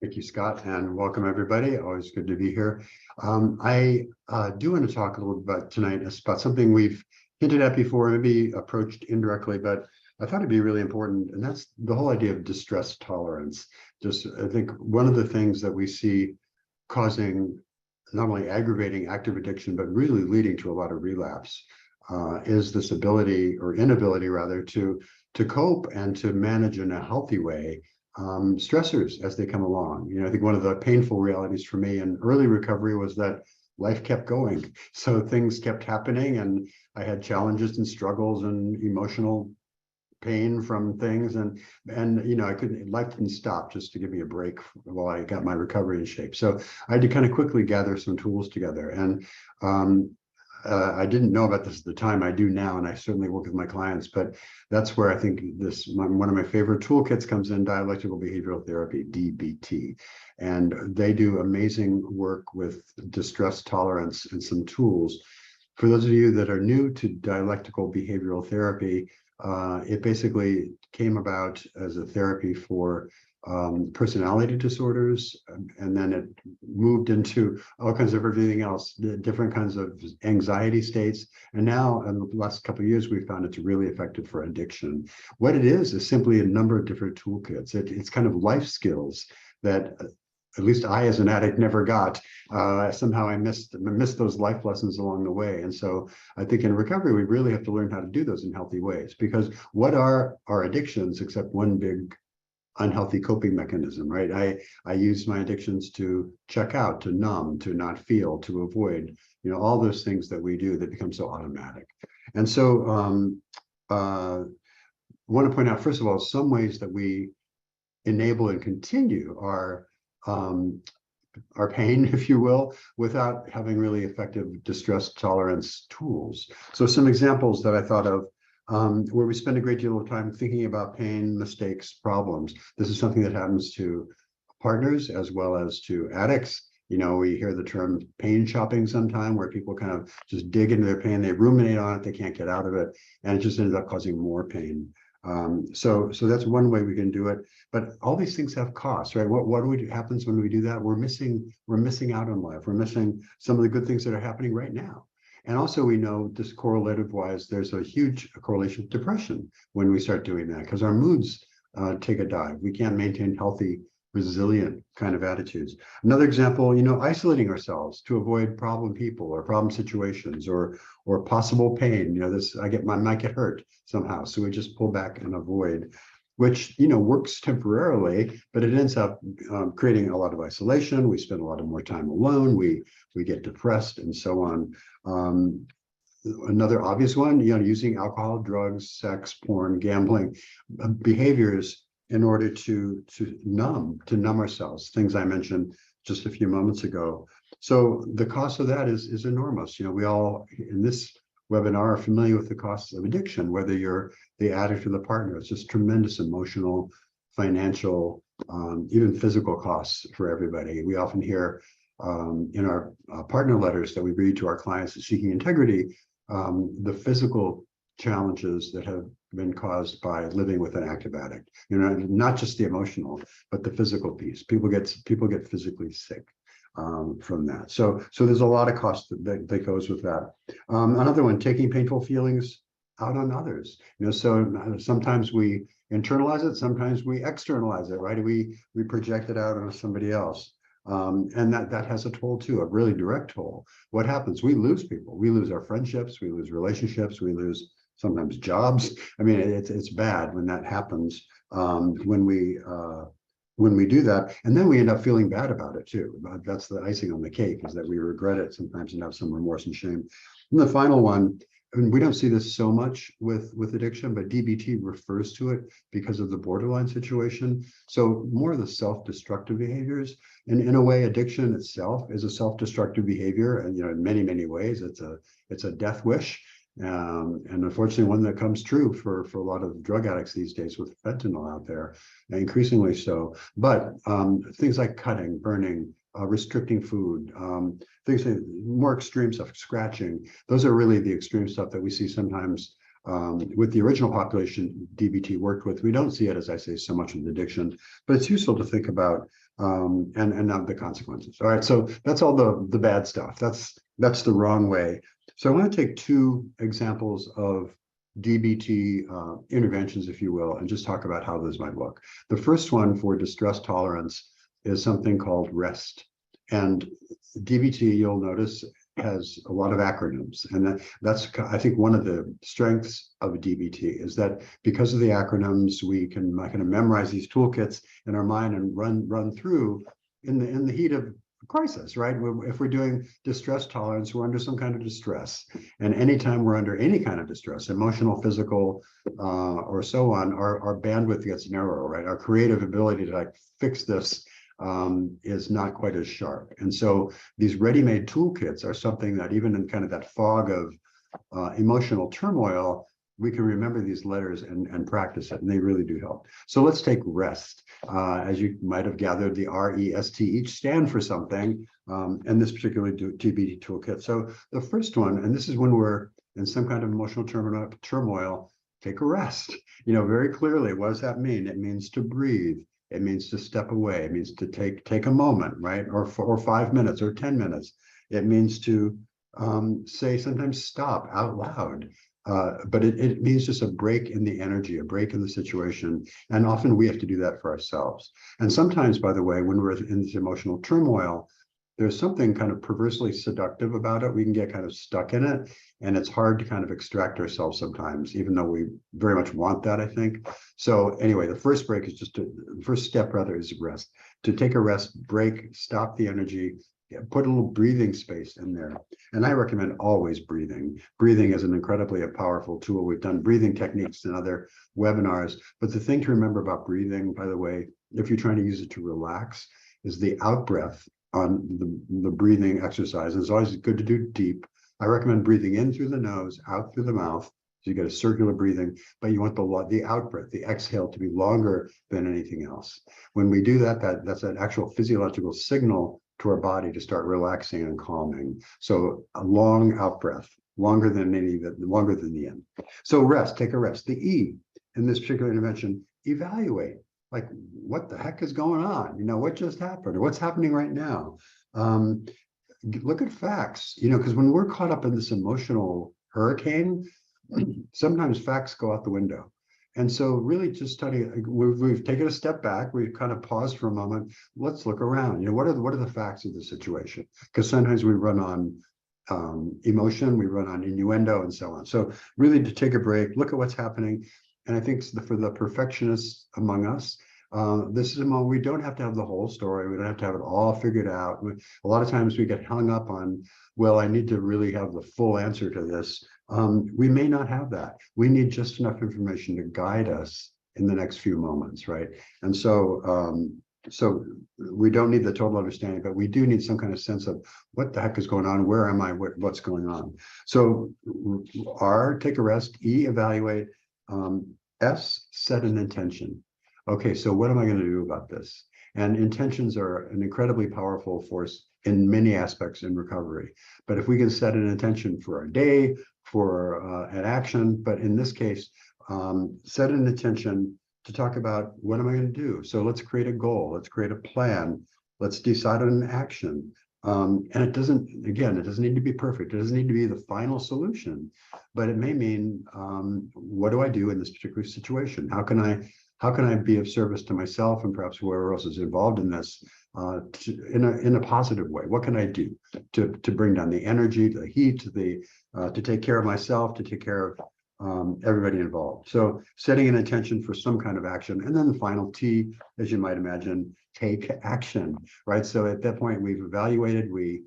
Thank you, Scott, and welcome everybody. Always good to be here. I do want to talk a little bit about tonight about something we've hinted at before, maybe approached indirectly, but I thought it'd be really important, and that's the whole idea of distress tolerance. I think one of the things that we see causing not only aggravating active addiction, but really leading to a lot of relapse is this ability or inability rather to cope and to manage in a healthy way stressors as they come along. I think one of the painful realities for me in early recovery was that life kept going. So things kept happening and I had challenges and struggles and emotional pain from things and life didn't stop just to give me a break while I got my recovery in shape. So I had to kind of quickly gather some tools together. And I didn't know about this at the time. I do now, and I certainly work with my clients, but that's where I think one of my favorite toolkits comes in, dialectical behavioral therapy, DBT. And they do amazing work with distress tolerance and some tools. For those of you that are new to dialectical behavioral therapy, it basically came about as a therapy for personality disorders, and then it moved into all kinds of everything else, different kinds of anxiety states. And now in the last couple of years, we found it's really effective for addiction. What it is simply a number of different toolkits. It's kind of life skills that at least I, as an addict, never got. Somehow I missed those life lessons along the way. And so I think in recovery, we really have to learn how to do those in healthy ways, because what are our addictions except one big unhealthy coping mechanism, right? I use my addictions to check out, to numb, to not feel, to avoid, all those things that we do that become so automatic. And so I want to point out, first of all, some ways that we enable and continue our pain, if you will, without having really effective distress tolerance tools. So some examples that I thought of where we spend a great deal of time thinking about pain, mistakes, problems. This is something that happens to partners as well as to addicts. We hear the term pain shopping sometime, where people kind of just dig into their pain, they ruminate on it, they can't get out of it, and it just ends up causing more pain. So that's one way we can do it. But all these things have costs, right? What happens when we do that? We're missing out on life. We're missing some of the good things that are happening right now. And also we know, just correlative wise, there's a huge correlation with depression when we start doing that, because our moods take a dive. We can't maintain healthy, resilient kind of attitudes. Another example, isolating ourselves to avoid problem people or problem situations or possible pain. I might get hurt somehow, so we just pull back and avoid, which works temporarily, but it ends up creating a lot of isolation. We spend a lot of more time alone. We get depressed and so on. Another obvious one, using alcohol, drugs, sex, porn, gambling, behaviors in order to numb ourselves, things I mentioned just a few moments ago. So the cost of that is enormous. We all in this webinar are familiar with the costs of addiction, whether you're the addict or the partner. It's just tremendous emotional, financial, even physical costs for everybody. We often hear in our partner letters that we read to our clients seeking integrity, the physical challenges that have been caused by living with an active addict. Not just the emotional, but the physical piece. People get physically sick from that. So there's a lot of cost that goes with that. Another one, taking painful feelings out on others. So sometimes we internalize it, sometimes we externalize it, right? We project it out on somebody else. And that has a toll too, a really direct toll. What happens? We lose people. We lose our friendships. We lose relationships. We lose sometimes jobs. I mean, it's bad when that happens. When we do that, and then we end up feeling bad about it too. That's the icing on the cake, is that we regret it sometimes and have some remorse and shame. And the final one, and we don't see this so much with addiction, but DBT refers to it because of the borderline situation. So more of the self-destructive behaviors. And in a way, addiction itself is a self-destructive behavior. And in many, many ways, it's a death wish. And unfortunately, one that comes true for a lot of drug addicts these days with fentanyl out there, increasingly so. But things like cutting, burning, restricting food, things like more extreme stuff, scratching, those are really the extreme stuff that we see sometimes with the original population DBT worked with. We don't see it, as I say, so much with addiction, but it's useful to think about and not the consequences. All right, so that's all the bad stuff. That's the wrong way. So I want to take two examples of DBT interventions, if you will, and just talk about how those might look. The first one for distress tolerance is something called REST. And DBT, you'll notice, has a lot of acronyms. And that's, I think, one of the strengths of DBT is that because of the acronyms, we can kind of memorize these toolkits in our mind and run through in the heat of crisis, right? If we're doing distress tolerance, we're under some kind of distress. And anytime we're under any kind of distress, emotional, physical, or so on, our bandwidth gets narrow, right? Our creative ability to like fix this is not quite as sharp. And so these ready-made toolkits are something that even in kind of that fog of emotional turmoil, we can remember these letters and practice it, and they really do help. So let's take REST. As you might have gathered, the REST each stand for something, and this particular DBT toolkit. So the first one, and this is when we're in some kind of emotional turmoil, take a rest. Very clearly, what does that mean? It means to breathe. It means to step away. It means to take a moment, right? Or 5 minutes or 10 minutes. It means to say sometimes stop out loud. But it means just a break in the energy, a break in the situation. And often we have to do that for ourselves. And sometimes, by the way, when we're in this emotional turmoil, there's something kind of perversely seductive about it. We can get kind of stuck in it, and it's hard to kind of extract ourselves sometimes, even though we very much want that, I think. So anyway, the first break is the first step rather is rest. To take a rest, break, stop the energy, put a little breathing space in there. And I recommend always breathing. Breathing is an incredibly powerful tool. We've done breathing techniques in other webinars. But the thing to remember about breathing, by the way, if you're trying to use it to relax, is the out breath on the breathing exercise. It's always good to do deep. I recommend breathing in through the nose, out through the mouth. So you get a circular breathing, but you want the out breath, the exhale, to be longer than anything else. When we do that, that's an actual physiological signal to our body to start relaxing and calming. So a long out breath, longer than the in. So rest, take a rest. The E in this particular intervention, evaluate. Like, what the heck is going on? What just happened? Or what's happening right now? Look at facts, because when we're caught up in this emotional hurricane, sometimes facts go out the window. And so really just study, we've taken a step back, we've kind of paused for a moment, let's look around. What are the facts of the situation? Because sometimes we run on emotion, we run on innuendo and so on. So really to take a break, look at what's happening. And I think for the perfectionists among us, this is a moment we don't have to have the whole story. We don't have to have it all figured out. A lot of times we get hung up on, well, I need to really have the full answer to this. We may not have that. We need just enough information to guide us in the next few moments, right? And so, so we don't need the total understanding, but we do need some kind of sense of what the heck is going on? Where am I? What's going on? So R, take a rest. E, evaluate. S, set an intention. Okay, so what am I going to do about this? And intentions are an incredibly powerful force in many aspects in recovery. But if we can set an intention for a day, for an action, but in this case, set an intention to talk about what am I going to do? So let's create a goal, let's create a plan, let's decide on an action. And it doesn't need to be perfect. It doesn't need to be the final solution, but it may mean, what do I do in this particular situation? How can I be of service to myself and perhaps whoever else is involved in this in a positive way? What can I do to bring down the energy, the heat, to take care of myself, to take care of everybody involved? So setting an intention for some kind of action. And then the final T, as you might imagine, take action, right? So at that point, we've evaluated, we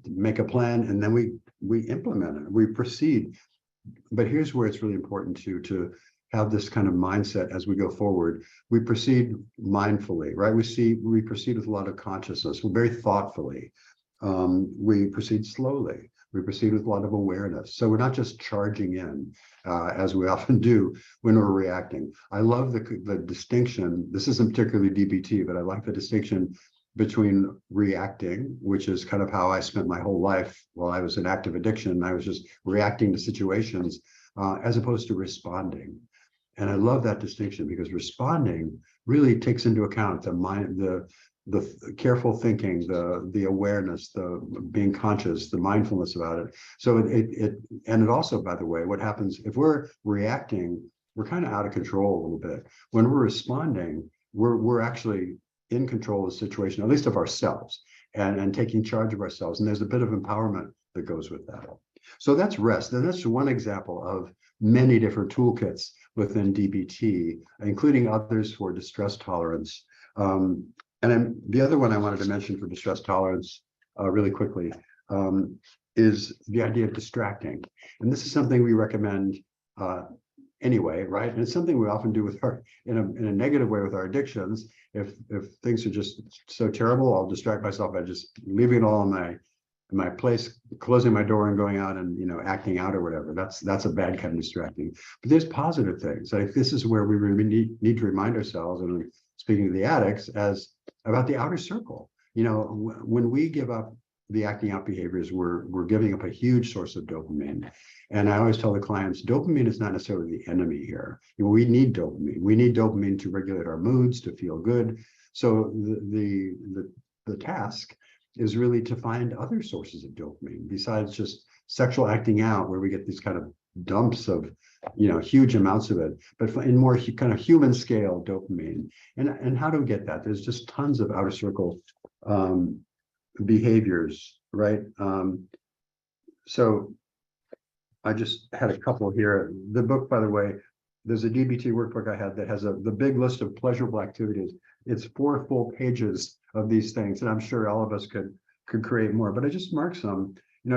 make a plan, and then we implement it, we proceed. But here's where it's really important to have this kind of mindset as we go forward. We proceed mindfully, right? We proceed with a lot of consciousness, very thoughtfully. We proceed slowly. We proceed with a lot of awareness. So we're not just charging in, as we often do when we're reacting. I love the distinction. This isn't particularly DBT, but I like the distinction between reacting, which is kind of how I spent my whole life while I was in active addiction. I was just reacting to situations, as opposed to responding. And I love that distinction, because responding really takes into account the mind, the careful thinking, the awareness, the being conscious, the mindfulness about it. So it also, by the way, what happens if we're reacting, we're kind of out of control a little bit. When we're responding, we're actually in control of the situation, at least of ourselves, and taking charge of ourselves. And there's a bit of empowerment that goes with that. So that's rest. And that's one example of many different toolkits within DBT, including others for distress tolerance. And then the other one I wanted to mention for distress tolerance really quickly is the idea of distracting. And this is something we recommend anyway, right? And it's something we often do with our in a negative way with our addictions. If things are just so terrible, I'll distract myself by just leaving it all in my place, closing my door and going out and acting out or whatever. That's a bad kind of distracting. But there's positive things. Like this is where we really need to remind ourselves, and speaking to the addicts, as about the outer circle. When we give up the acting out behaviors, we're giving up a huge source of dopamine. And I always tell the clients, dopamine is not necessarily the enemy here. We need dopamine. We need dopamine to regulate our moods, to feel good. So the task is really to find other sources of dopamine besides just sexual acting out, where we get these kind of dumps of huge amounts of it, but in more kind of human scale dopamine. And how do we get that? There's just tons of outer circle behaviors, right? So I just had a couple here. The book, by the way, there's a DBT workbook I had that has the big list of pleasurable activities. It's 4 full pages of these things, and I'm sure all of us could create more, but I just marked some.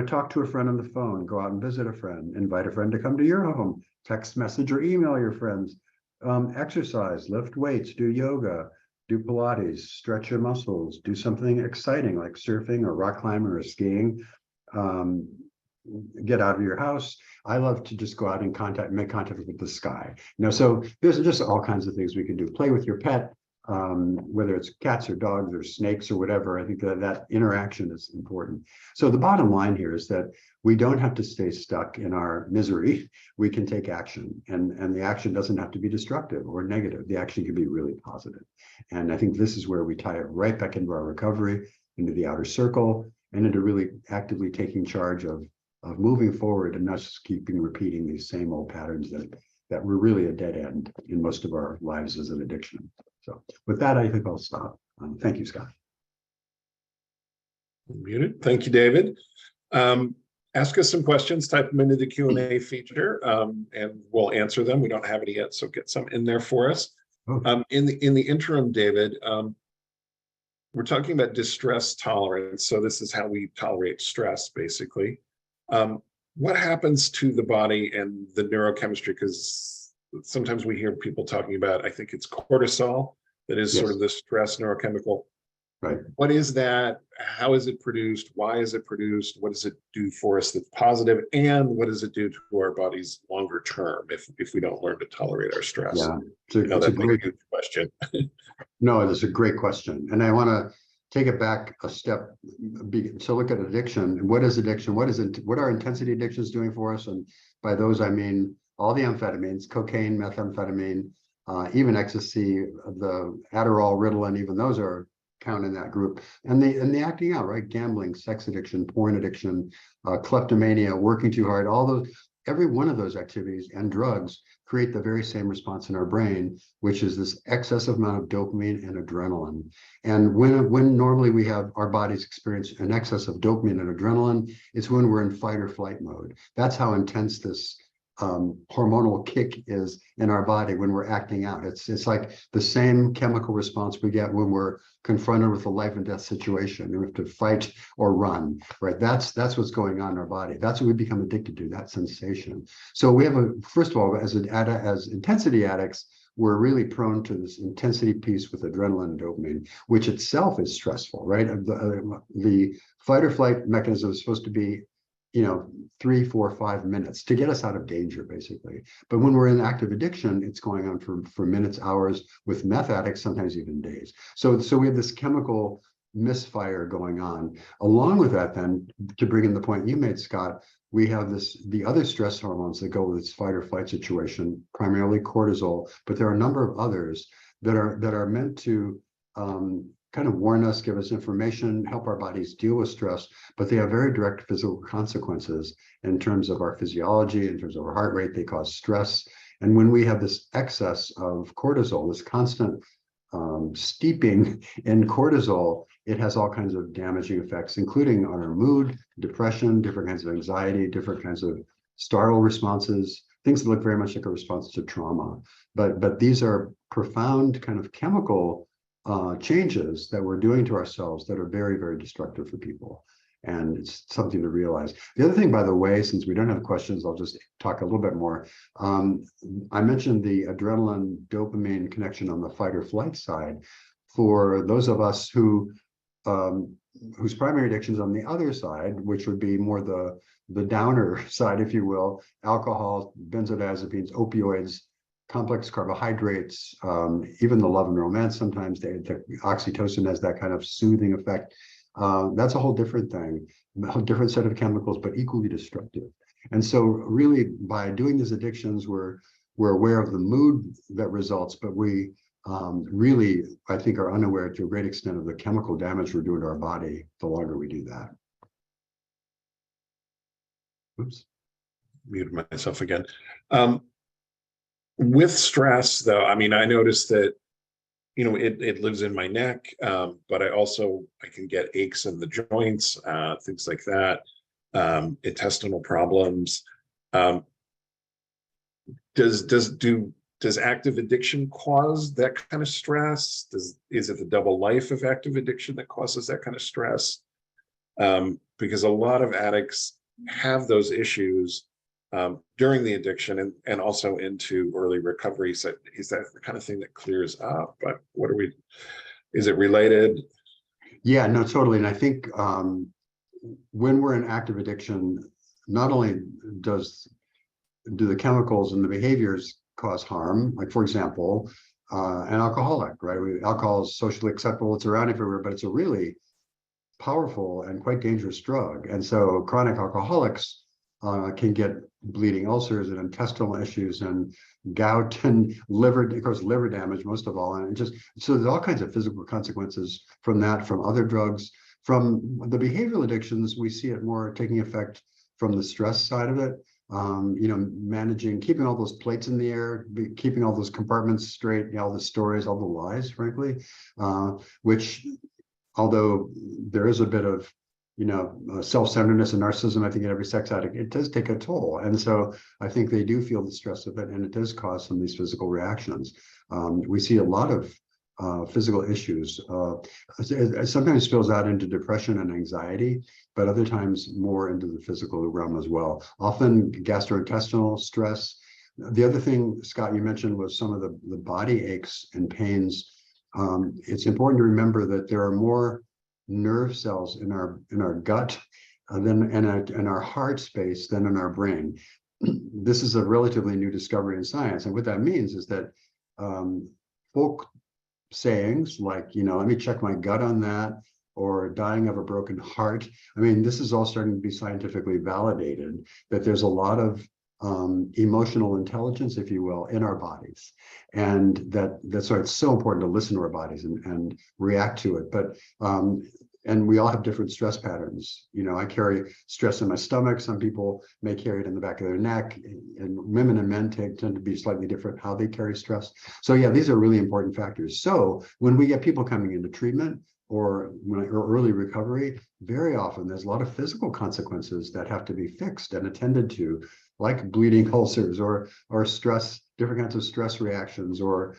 Talk to a friend on the phone, go out and visit a friend, invite a friend to come to your home, text message or email your friends, exercise, lift weights, do yoga, do Pilates, stretch your muscles, do something exciting like surfing or rock climbing or skiing, get out of your house. I love to just go out and make contact with the sky. So there's just all kinds of things we can do. Play with your pet, whether it's cats or dogs or snakes or whatever. I think that interaction is important. So the bottom line here is that we don't have to stay stuck in our misery. We can take action, and the action doesn't have to be destructive or negative. The action can be really positive. And I think this is where we tie it right back into our recovery, into the outer circle, and into really actively taking charge of moving forward and not just repeating these same old patterns that were really a dead end in most of our lives as an addiction. So with that, I think I'll stop. Thank you, Scott. Muted. Thank you, David. Ask us some questions, type them into the Q&A feature, and we'll answer them. We don't have any yet, so get some in there for us. Okay. In the interim, David, we're talking about distress tolerance. So this is how we tolerate stress, basically. What happens to the body and the neurochemistry? Because sometimes we hear people talking about, I think it's cortisol, that is sort of the stress neurochemical. Right. What is that? How is it produced? Why is it produced? What does it do for us that's positive? And what does it do to our bodies longer term if we don't learn to tolerate our stress? Yeah, that's a great question. No, it's a great question. And I want to take it back a step to look at addiction. What is addiction? What are intensity addictions doing for us? And by those, I mean all the amphetamines, cocaine, methamphetamine, even ecstasy, the Adderall, Ritalin, even those are count in that group. And the acting out, right? Gambling, sex addiction, porn addiction, kleptomania, working too hard, all those, every one of those activities and drugs create the very same response in our brain, which is this excessive amount of dopamine and adrenaline. And when normally we have our bodies experience an excess of dopamine and adrenaline, it's when we're in fight or flight mode. That's how intense this hormonal kick is in our body when we're acting out. It's like the same chemical response we get when we're confronted with a life and death situation. We have to fight or run, right? That's what's going on in our body. That's what we become addicted to, that sensation. So we have first of all, as intensity addicts, we're really prone to this intensity piece with adrenaline and dopamine, which itself is stressful, right? The fight or flight mechanism is supposed to be 3, 4, 5 minutes to get us out of danger, basically. But when we're in active addiction, it's going on for minutes, hours, with meth addicts, sometimes even days. So we have this chemical misfire going on. Along with that, then, to bring in the point you made, Scott, we have the other stress hormones that go with this fight or flight situation, primarily cortisol, but there are a number of others that are meant to kind of warn us, give us information, help our bodies deal with stress, but they have very direct physical consequences in terms of our physiology, in terms of our heart rate. They cause stress. And when we have this excess of cortisol, this constant steeping in cortisol, it has all kinds of damaging effects, including on our mood, depression, different kinds of anxiety, different kinds of startle responses, things that look very much like a response to trauma. But these are profound kind of chemical changes that we're doing to ourselves that are very, very destructive for people. And it's something to realize. The other thing, by the way, since we don't have questions, I'll just talk a little bit more. I mentioned the adrenaline dopamine connection on the fight or flight side. For those of us whose primary addiction is on the other side, which would be more the downer side, if you will, alcohol, benzodiazepines, opioids, complex carbohydrates, even the love and romance, sometimes the oxytocin has that kind of soothing effect. That's a whole different thing, a whole different set of chemicals, but equally destructive. And so really by doing these addictions, we're aware of the mood that results, but we really, I think, are unaware to a great extent of the chemical damage we're doing to our body the longer we do that. Oops. Muted myself again. With stress, though, I mean, I noticed that, you know, it lives in my neck, but I can get aches in the joints, things like that, intestinal problems. Does active addiction cause that kind of stress? Is it the double life of active addiction that causes that kind of stress? Because a lot of addicts have those issues during the addiction and also into early recovery. So is that the kind of thing that clears up? But is it related? Yeah, no, totally. And I think when we're in active addiction, not only do the chemicals and the behaviors cause harm, like for example, an alcoholic, right? Alcohol is socially acceptable, it's around everywhere, but it's a really powerful and quite dangerous drug. And so chronic alcoholics can get bleeding ulcers and intestinal issues and gout and liver, of course, liver damage most of all. And so there's all kinds of physical consequences from that, from other drugs. From the behavioral addictions, we see it more taking effect from the stress side of it. You know, managing, keeping all those plates in the air, keeping all those compartments straight, all the stories, all the lies, frankly, which, although there is a bit of, you know, self-centeredness and narcissism, I think, in every sex addict, it does take a toll. And so I think they do feel the stress of it, and it does cause some of these physical reactions. We see a lot of physical issues. It sometimes spills out into depression and anxiety, but other times more into the physical realm as well. Often gastrointestinal stress. The other thing, Scott, you mentioned was some of the body aches and pains. It's important to remember that there are more nerve cells in our gut than in our heart space than in our brain. This is a relatively new discovery in science, and what that means is that folk sayings like, you know, let me check my gut on that, or dying of a broken heart. I mean, this is all starting to be scientifically validated, that there's a lot of emotional intelligence, if you will, in our bodies. And that's why it's so important to listen to our bodies and react to it. But and we all have different stress patterns. You know, I carry stress in my stomach. Some people may carry it in the back of their neck, and women and men tend to be slightly different how they carry stress. So yeah, these are really important factors. So when we get people coming into treatment or early recovery, very often there's a lot of physical consequences that have to be fixed and attended to, like bleeding ulcers or stress, different kinds of stress reactions, or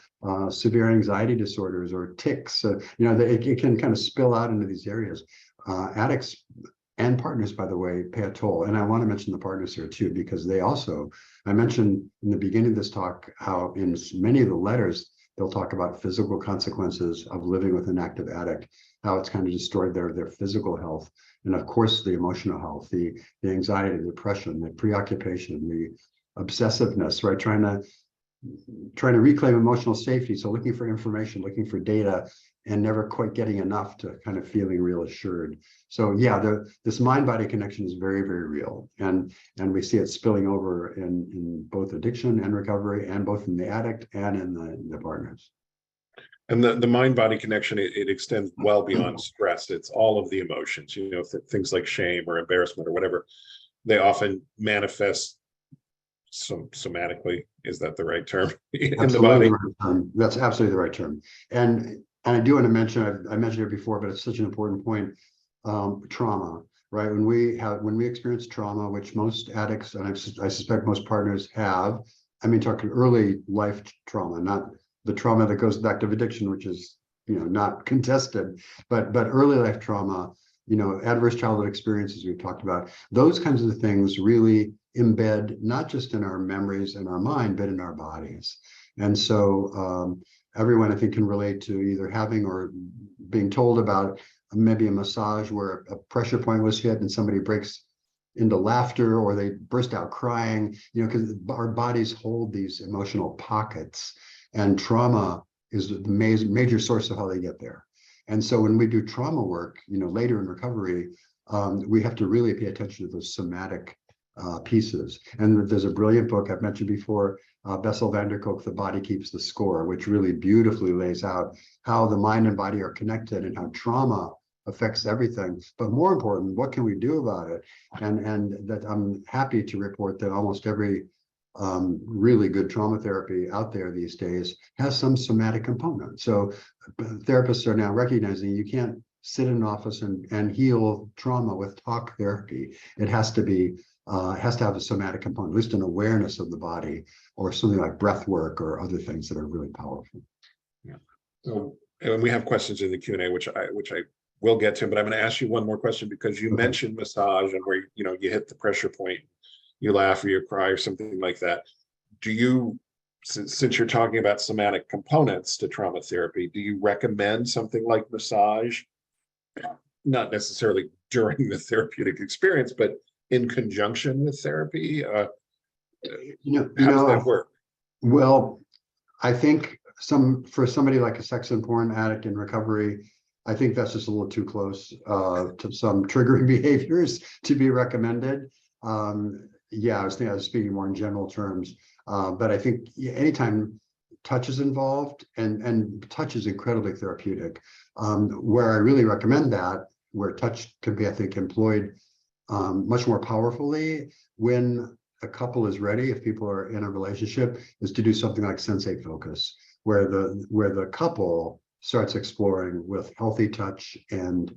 severe anxiety disorders or tics. You know, it can kind of spill out into these areas. Addicts and partners, by the way, pay a toll. And I want to mention the partners here too, because they also, I mentioned in the beginning of this talk, how in many of the letters, they'll talk about physical consequences of living with an active addict, how it's kind of destroyed their physical health. And of course, the emotional health, the anxiety, the depression, the preoccupation, the obsessiveness, right? Trying to trying to reclaim emotional safety. So looking for information, looking for data, and never quite getting enough to kind of feeling real assured. So yeah, this mind-body connection is very, very real. And we see it spilling over in both addiction and recovery, and both in the addict and in the partners. And the mind-body connection, it extends well beyond stress. It's all of the emotions, things like shame or embarrassment or whatever. They often manifest somatically. Is that the right term? In the body. The right term. That's absolutely the right term. And I do want to mention, I mentioned it before, but it's such an important point. Trauma, right? When we experience trauma, which most addicts and I suspect most partners have, I mean, talking early life trauma, not the trauma that goes back to addiction, which is not contested, but early life trauma, adverse childhood experiences we've talked about, those kinds of things really embed not just in our memories and our mind, but in our bodies. And so everyone, I think, can relate to either having or being told about maybe a massage where a pressure point was hit and somebody breaks into laughter or they burst out crying, because our bodies hold these emotional pockets, and trauma is the major source of how they get there. And so when we do trauma work, later in recovery, we have to really pay attention to those somatic pieces. And there's a brilliant book I've mentioned before, Bessel van der Kolk, The Body Keeps the Score, which really beautifully lays out how the mind and body are connected and how trauma affects everything. But more important, what can we do about it? And that I'm happy to report that almost every really good trauma therapy out there these days has some somatic component. So therapists are now recognizing you can't sit in an office and heal trauma with talk therapy. It has to be has to have a somatic component, at least an awareness of the body, or something like breath work or other things that are really powerful. Yeah. So, and we have questions in the Q&A, which I will get to, but I'm going to ask you one more question, because you mentioned massage and where you hit the pressure point, you laugh or you cry or something like that. Do you, since you're talking about somatic components to trauma therapy, do you recommend something like massage? Not necessarily during the therapeutic experience, but in conjunction with therapy? How does that work? Well, I think for somebody like a sex and porn addict in recovery, I think that's just a little too close to some triggering behaviors to be recommended. Yeah, I was speaking more in general terms, but I think anytime touch is involved, and touch is incredibly therapeutic. Where I really recommend that, where touch can be, I think, employed much more powerfully when a couple is ready, if people are in a relationship, is to do something like sensate focus, where the couple starts exploring with healthy touch and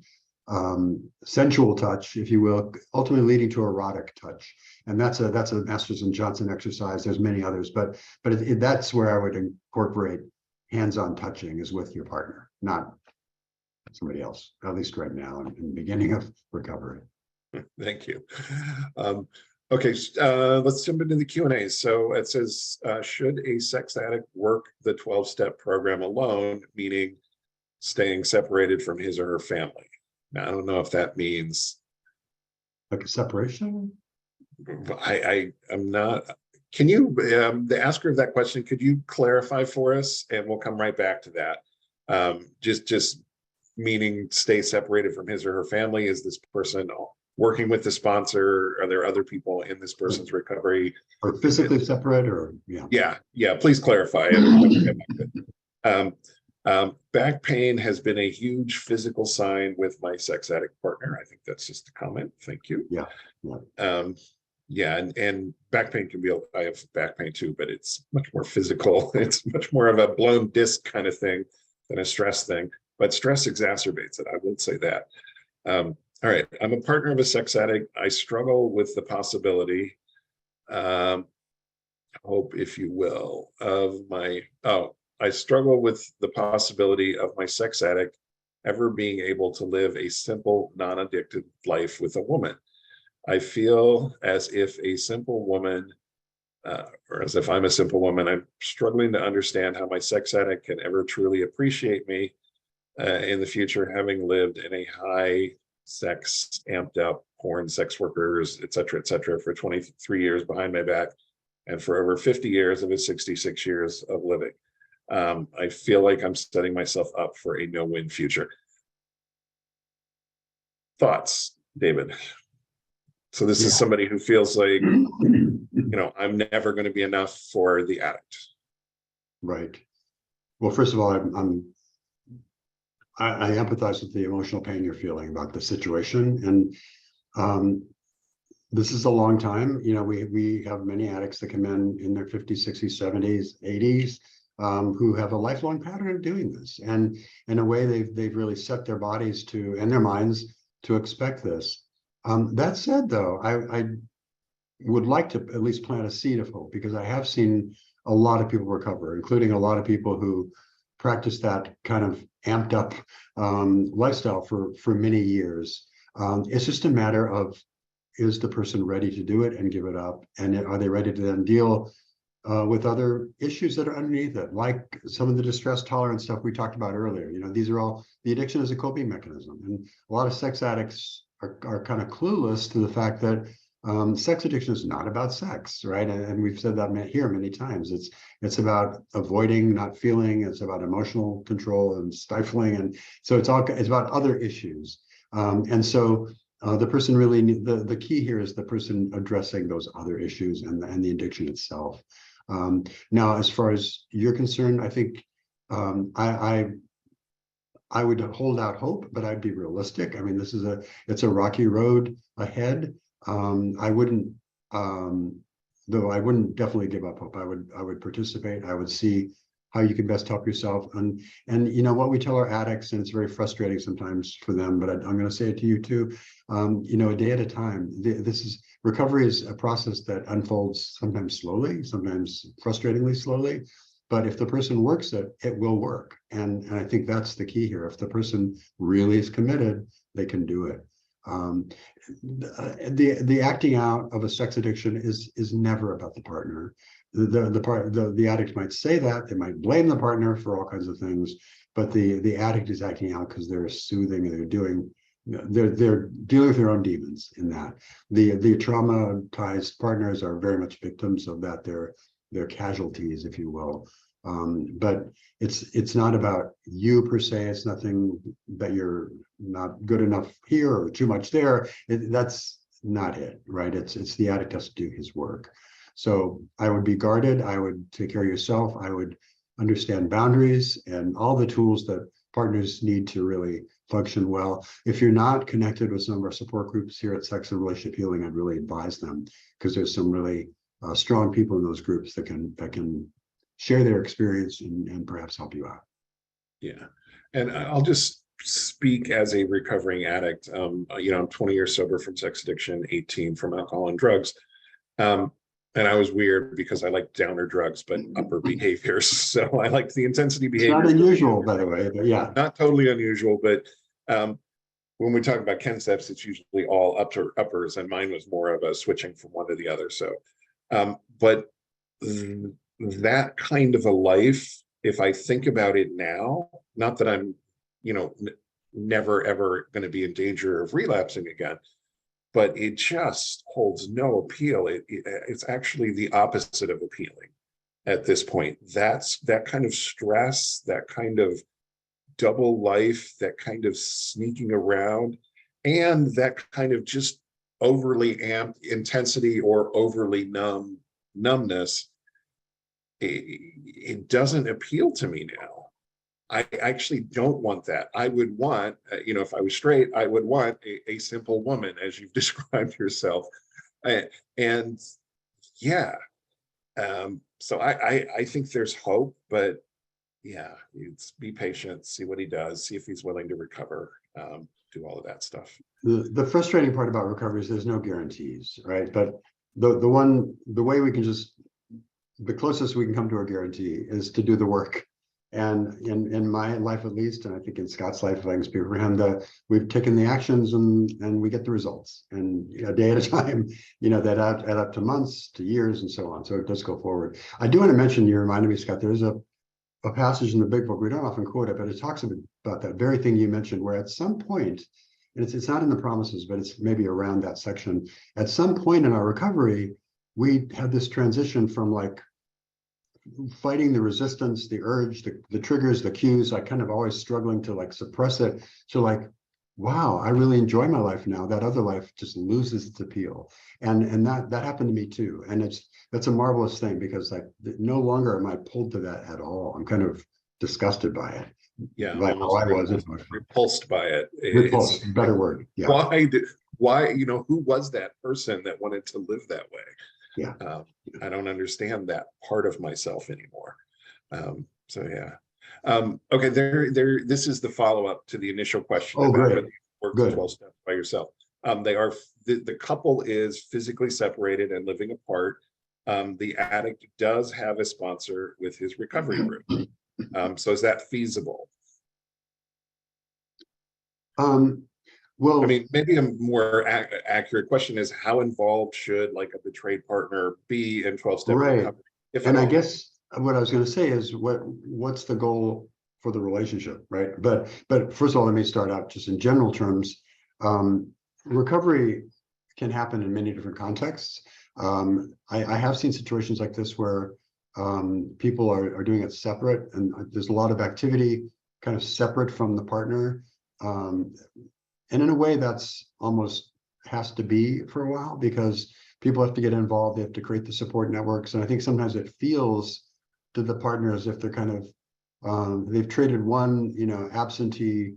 sensual touch, if you will, ultimately leading to erotic touch. And that's a Masters and Johnson exercise. There's many others, but that's where I would incorporate hands-on touching, is with your partner, not somebody else, at least right now in the beginning of recovery. Thank you. Okay, let's jump into the Q&A. So it says, should a sex addict work the 12-step program alone, meaning staying separated from his or her family? Now, I don't know if that means like a separation. I'm not. Can you, the asker of that question, could you clarify for us? And we'll come right back to that. Just meaning stay separated from his or her family. Is this person working with the sponsor? Are there other people in this person's recovery? Or physically separate, or Yeah, please clarify. Back pain has been a huge physical sign with my sex addict partner. I think that's just a comment. Thank you. Yeah, and back pain can be, I have back pain too, but it's much more physical. It's much more of a blown disc kind of thing than a stress thing, but stress exacerbates it. I will say that. All right, I'm a partner of a sex addict. I struggle with the possibility, hope, if you will, of I struggle with the possibility of my sex addict ever being able to live a simple, non-addicted life with a woman. I feel as if a simple woman, or as if I'm a simple woman, I'm struggling to understand how my sex addict can ever truly appreciate me in the future, having lived in a high sex, amped up porn, sex workers, et cetera, for 23 years behind my back. and for over 50 years of his 66 years of living. I feel like I'm setting myself up for a no-win future. Thoughts, David? So this is somebody who feels like, I'm never going to be enough for the addict. Right. Well, first of all, I empathize with the emotional pain you're feeling about the situation. And this is a long time. We have many addicts that come in their 50s, 60s, 70s, 80s, who have a lifelong pattern of doing this. And in a way, they've really set their bodies to, and their minds to expect this. That said, though, I would like to at least plant a seed of hope, because I have seen a lot of people recover, including a lot of people who practice that kind of amped up lifestyle for many years. It's just a matter of, is the person ready to do it and give it up? And are they ready to then deal with other issues that are underneath it, like some of the distress tolerance stuff we talked about earlier? These are all, the addiction is a coping mechanism. And a lot of sex addicts are kind of clueless to the fact that sex addiction is not about sex, right? And we've said that here many times. It's about avoiding, not feeling. It's about emotional control and stifling, and so it's about other issues. And so the person really the key here is the person addressing those other issues and the addiction itself. Now, as far as you're concerned, I think I would hold out hope, but I'd be realistic. I mean, it's a rocky road ahead. I wouldn't, though I wouldn't definitely give up hope. I would participate. I would see how you can best help yourself. And what we tell our addicts, and it's very frustrating sometimes for them, but I'm going to say it to you too. A day at a time. Recovery is a process that unfolds sometimes slowly, sometimes frustratingly slowly. But if the person works it, it will work. And I think that's the key here. If the person really is committed, they can do it. The acting out of a sex addiction is never about the partner. The addict might say that, they might blame the partner for all kinds of things, but the addict is acting out because they're soothing, they're dealing with their own demons in that. The traumatized partners are very much victims of that. They're casualties, if you will. But it's not about you per se. It's nothing that you're not good enough here or too much there. That's not it, right? It's the addict has to do his work. So I would be guarded. I would take care of yourself. I would understand boundaries and all the tools that partners need to really function well. If you're not connected with some of our support groups here at Sex and Relationship Healing, I'd really advise them, because there's some really strong people in those groups that can share their experience and perhaps help you out. Yeah. And I'll just speak as a recovering addict. I'm 20 years sober from sex addiction, 18 from alcohol and drugs. And I was weird because I like downer drugs, but upper behaviors. So I like the intensity behavior. It's not unusual, by the way, but yeah. Not totally unusual, but when we talk about concepts, it's usually all uppers, and mine was more of a switching from one to the other. So, but that kind of a life, if I think about it now, not that I'm, never ever going to be in danger of relapsing again, but it just holds no appeal. It's actually the opposite of appealing at this point. That's that kind of stress, that kind of double life, that kind of sneaking around, and that kind of just overly amped intensity or overly numbness. It doesn't appeal to me now. I actually don't want that. I would want, if I was straight, I would want a simple woman, as you've described yourself. And yeah, so I think there's hope, but yeah, be patient, see what he does, see if he's willing to recover, do all of that stuff. The frustrating part about recovery is there's no guarantees, right? But the closest we can come to a guarantee is to do the work. And in my life, at least, and I think in Scott's life, if I can speak for him, we've taken the actions and we get the results. And a day at a time, that add up to months, to years, and so on. So it does go forward. I do want to mention, you reminded me, Scott, there's a passage in the Big Book, we don't often quote it, but it talks about that very thing you mentioned, where at some point, and it's not in the promises, but it's maybe around that section, at some point in our recovery, we had this transition from like fighting the resistance, the urge, the triggers, the cues, I kind of always struggling to like suppress it, to like, wow, I really enjoy my life now. That other life just loses its appeal. And that happened to me too. And that's a marvelous thing, because like no longer am I pulled to that at all. I'm kind of disgusted by it. Yeah, Like how almost I was repulsed by it. It's repulsed, better word. Yeah. why, who was that person that wanted to live that way? Yeah. I don't understand that part of myself anymore. So yeah. Okay, this is the follow-up to the initial question Oh, about great. whether you work the Good. 12 steps by yourself. The couple is physically separated and living apart. The addict does have a sponsor with his recovery group. So is that feasible? Well, I mean, maybe a more accurate question is, how involved should like a betrayed partner be in 12-step right. recovery, if And at I all? guess what I was going to say is what's the goal for the relationship, right? But first of all, let me start out just in general terms. Recovery can happen in many different contexts. I have seen situations like this where people are doing it separate, and there's a lot of activity kind of separate from the partner. And in a way, that's almost has to be for a while, because people have to get involved. They have to create the support networks. And I think sometimes it feels to the partner as if they're kind of, they've traded one, absentee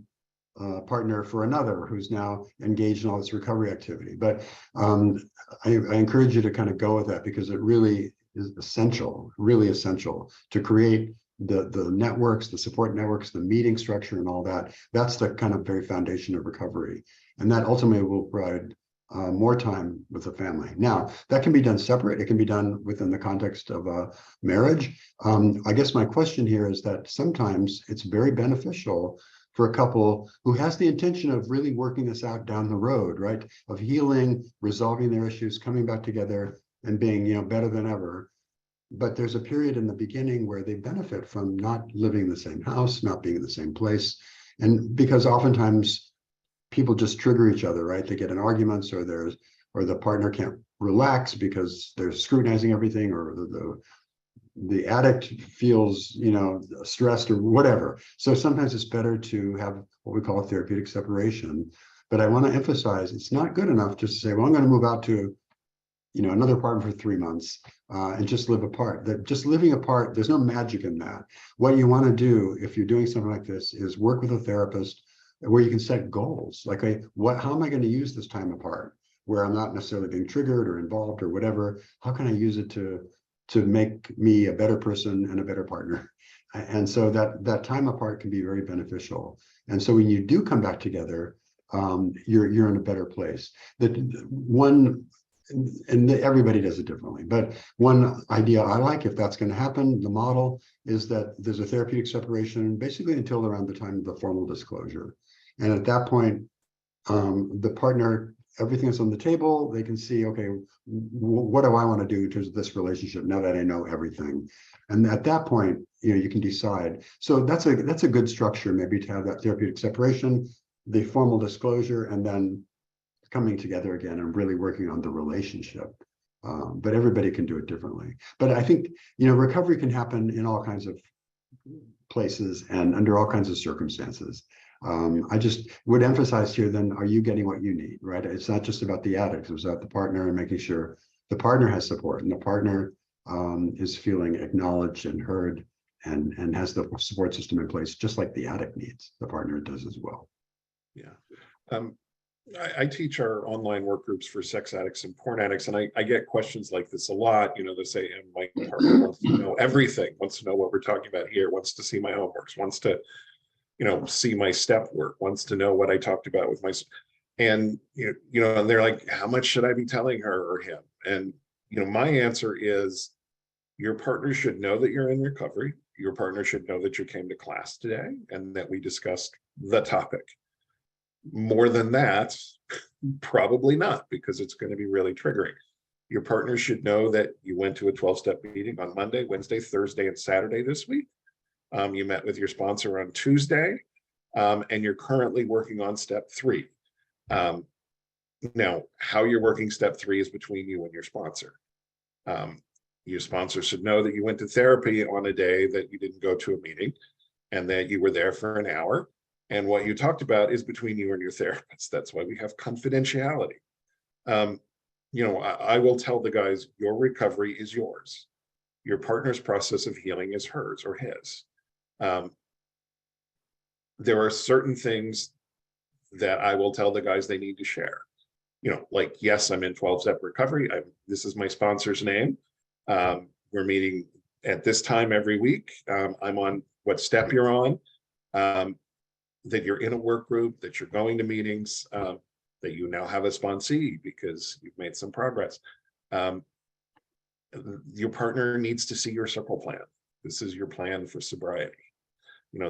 partner for another who's now engaged in all this recovery activity. But I encourage you to kind of go with that, because it really is essential, really essential to create the networks, the support networks, the meeting structure and all that. That's the kind of very foundation of recovery. And that ultimately will provide more time with the family. Now, that can be done separate. It can be done within the context of a marriage. I guess my question here is that sometimes it's very beneficial for a couple who has the intention of really working this out down the road, right? Of healing, resolving their issues, coming back together and being, better than ever. But there's a period in the beginning where they benefit from not living in the same house, not being in the same place. And because oftentimes people just trigger each other, right? They get in arguments, or the partner can't relax because they're scrutinizing everything, or the addict feels, stressed or whatever. So sometimes it's better to have what we call a therapeutic separation. But I want to emphasize, it's not good enough just to say, well, I'm going to move out to another apartment for 3 months and just live apart. That just living apart, there's no magic in that. What you want to do if you're doing something like this is work with a therapist where you can set goals. Like, how am I going to use this time apart where I'm not necessarily being triggered or involved or whatever? How can I use it to make me a better person and a better partner? And so that time apart can be very beneficial. And so when you do come back together, you're in a better place. That one, and everybody does it differently, but one idea I like, if that's going to happen, the model is that there's a therapeutic separation basically until around the time of the formal disclosure. And at that point, the partner, everything's on the table. They can see, okay, what do I want to do in terms of this relationship now that I know everything? And at that point, you can decide. So that's a good structure, maybe, to have that therapeutic separation, the formal disclosure, and then coming together again and really working on the relationship. But everybody can do it differently. But I think, recovery can happen in all kinds of places and under all kinds of circumstances. I just would emphasize here, then, are you getting what you need, right? It's not just about the addict, it's about the partner and making sure the partner has support and the partner is feeling acknowledged and heard and has the support system in place, just like the addict needs, the partner does as well. Yeah. I teach our online work groups for sex addicts and porn addicts, and I get questions like this a lot. They say, and my partner wants to know everything, wants to know what we're talking about here, wants to see my homeworks, wants to, see my step work, wants to know what I talked about with my, and, and they're like, how much should I be telling her or him? And, my answer is, your partner should know that you're in recovery. Your partner should know that you came to class today and that we discussed the topic. More than that, probably not, because it's going to be really triggering. Your partner should know that you went to a 12-step meeting on Monday, Wednesday, Thursday, and Saturday this week. You met with your sponsor on Tuesday, and you're currently working on step 3. Now, how you're working step 3 is between you and your sponsor. Your sponsor should know that you went to therapy on a day that you didn't go to a meeting and that you were there for an hour. And what you talked about is between you and your therapist. That's why we have confidentiality. I will tell the guys, your recovery is yours. Your partner's process of healing is hers or his. There are certain things that I will tell the guys they need to share. Like, yes, I'm in 12-step recovery. This is my sponsor's name. We're meeting at this time every week. I'm on what step you're on, that you're in a work group, that you're going to meetings, that you now have a sponsee because you've made some progress. Your partner needs to see your circle plan. This is your plan for sobriety.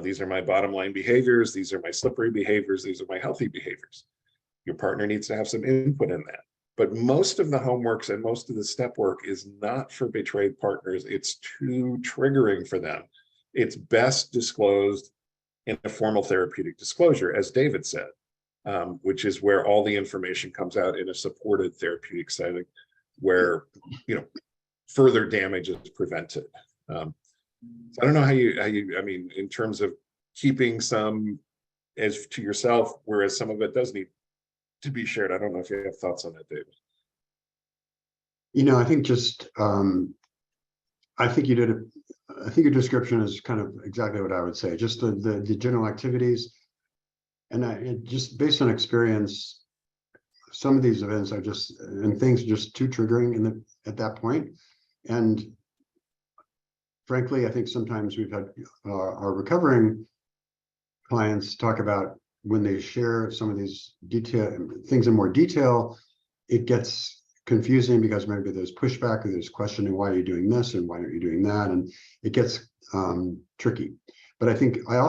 These are my bottom line behaviors. These are my slippery behaviors. These are my healthy behaviors. Your partner needs to have some input in that. But most of the homeworks and most of the step work is not for betrayed partners. It's too triggering for them. It's best disclosed in a formal therapeutic disclosure, as David said, which is where all the information comes out in a supported therapeutic setting where, further damage is prevented. So I don't know how you, in terms of keeping some as to yourself, whereas some of it does need to be shared. I don't know if you have thoughts on that, David. I think just, I think your description is kind of exactly what I would say. Just the general activities, and just based on experience, some of these events are things are just too triggering at that point. And frankly, I think sometimes we've had our recovering clients talk about when they share some of these things in more detail, it gets confusing because maybe there's pushback or there's questioning, why are you doing this and why aren't you doing that? And it gets tricky. But I think I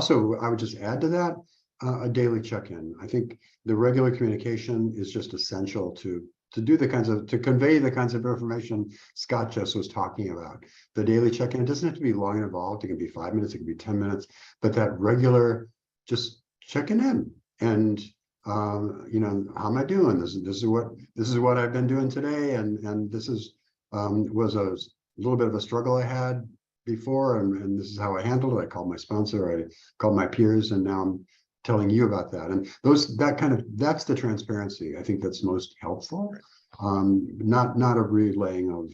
would just add to that a daily check-in. I think the regular communication is just essential to convey the kinds of information Scott just was talking about. The daily check-in, it doesn't have to be long and involved. It can be 5 minutes, it can be 10 minutes, but that regular just checking in and how am I doing? This is what I've been doing today, and this is was a little bit of a struggle I had before, and this is how I handled it. I called my sponsor, I called my peers, and now I'm telling you about that. And that's the transparency I think that's most helpful. Not a relaying of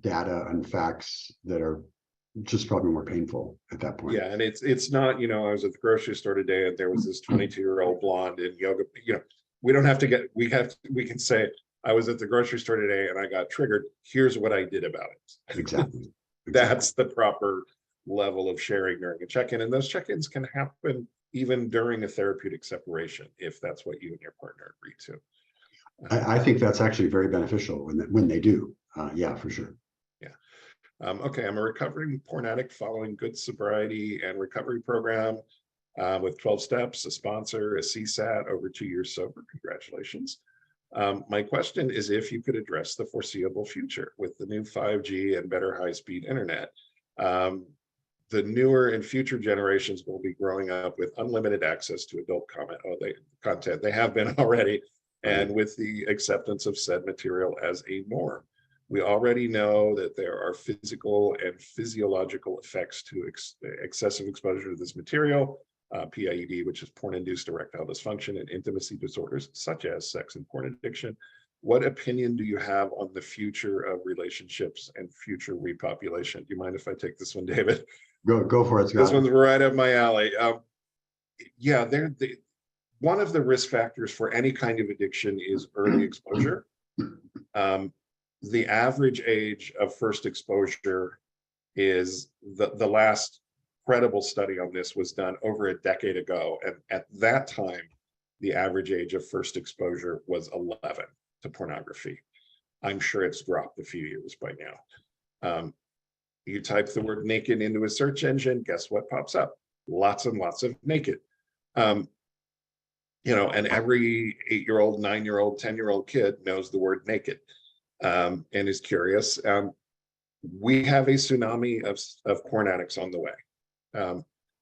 data and facts that are just probably more painful at that point. Yeah, and it's not, I was at the grocery store today and there was this 22-year-old blonde in yoga. We don't have to get, we can say, I was at the grocery store today and I got triggered. Here's what I did about it. Exactly. That's the proper level of sharing during a check-in. And those check-ins can happen even during a therapeutic separation, if that's what you and your partner agree to. I think that's actually very beneficial when they do. Yeah, for sure. Okay, I'm a recovering porn addict following good sobriety and recovery program with 12 steps, a sponsor, a CSAT, over 2 years sober. Congratulations. My question is if you could address the foreseeable future with the new 5G and better high-speed internet. The newer and future generations will be growing up with unlimited access to adult content. They have been already, and with the acceptance of said material as a norm. We already know that there are physical and physiological effects to excessive exposure to this material, PIED, which is porn-induced erectile dysfunction, and intimacy disorders such as sex and porn addiction. What opinion do you have on the future of relationships and future repopulation? Do you mind if I take this one, David? Go for it, Scott. This one's right up my alley. One of the risk factors for any kind of addiction is early exposure. The average age of first exposure is the last credible study on this was done over a decade ago. And at that time, the average age of first exposure was 11 to pornography. I'm sure it's dropped a few years by now. You type the word naked into a search engine, guess what pops up? Lots and lots of naked. And every 8-year-old, 9-year-old, 10-year-old kid knows the word naked. And is curious. We have a tsunami of porn addicts on the way.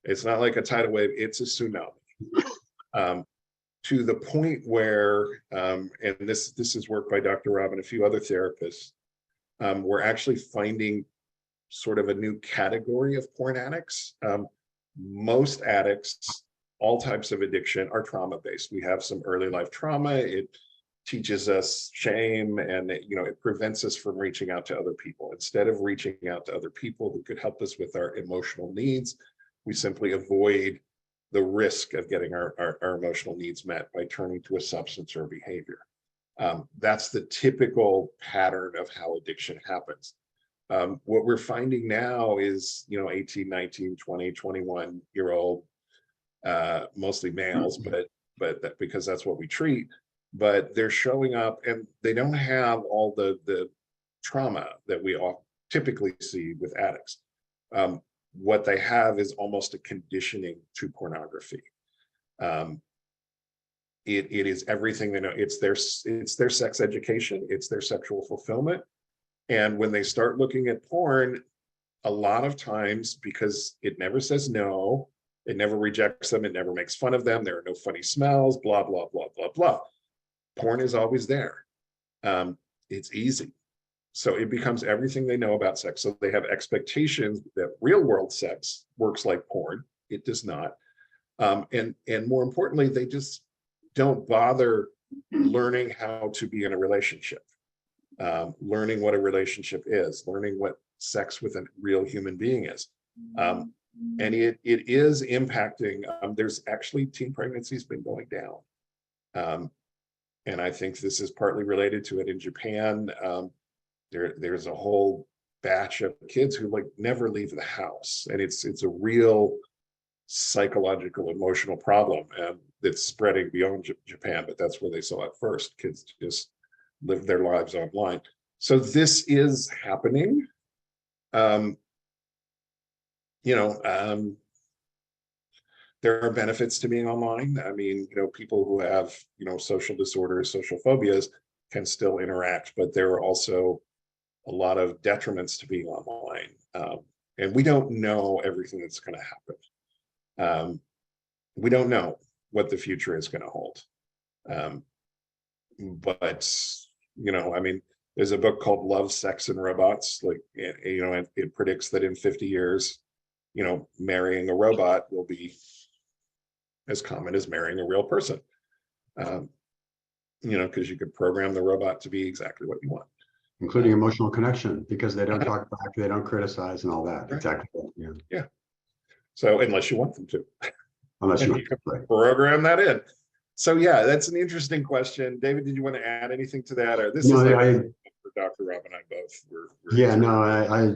It's not like a tidal wave, it's a tsunami. To the point where, and this is work by Dr. Rob and a few other therapists, we're actually finding sort of a new category of porn addicts. Most addicts, all types of addiction, are trauma-based. We have some early life trauma. It teaches us shame, and it prevents us from reaching out to other people. Instead of reaching out to other people who could help us with our emotional needs, we simply avoid the risk of getting our emotional needs met by turning to a substance or behavior. That's the typical pattern of how addiction happens. What we're finding now is, 18, 19, 20, 21-year-old, mostly males, but because that's what we treat, but they're showing up and they don't have all the trauma that we all typically see with addicts. What they have is almost a conditioning to pornography. It is everything they know. It's their sex education. It's their sexual fulfillment. And when they start looking at porn, a lot of times, because it never says no, it never rejects them, it never makes fun of them, there are no funny smells, blah, blah, blah, blah, blah. Porn is always there. It's easy. So it becomes everything they know about sex. So they have expectations that real world sex works like porn. It does not. And more importantly, they just don't bother learning how to be in a relationship. Learning what a relationship is, learning what sex with a real human being is. And it is impacting, there's actually teen pregnancy has been going down. And I think this is partly related to it in Japan. There's a whole batch of kids who never leave the house. And it's a real psychological, emotional problem that's spreading beyond Japan, but that's where they saw it first. Kids just live their lives online. So this is happening. There are benefits to being online. I mean, people who have, social disorders, social phobias can still interact, but there are also a lot of detriments to being online. And we don't know everything that's going to happen. We don't know what the future is going to hold. But I mean, there's a book called Love, Sex, and Robots. It predicts that in 50 years, marrying a robot will be as common as marrying a real person. Because you could program the robot to be exactly what you want. Including emotional connection, because they don't talk back, they don't criticize and all that. Right. Exactly. Yeah. Yeah. So unless you want them to. Unless you can program that in. So yeah, that's an interesting question. David, did you want to add anything to that? Or this is for Dr. Rob and I both.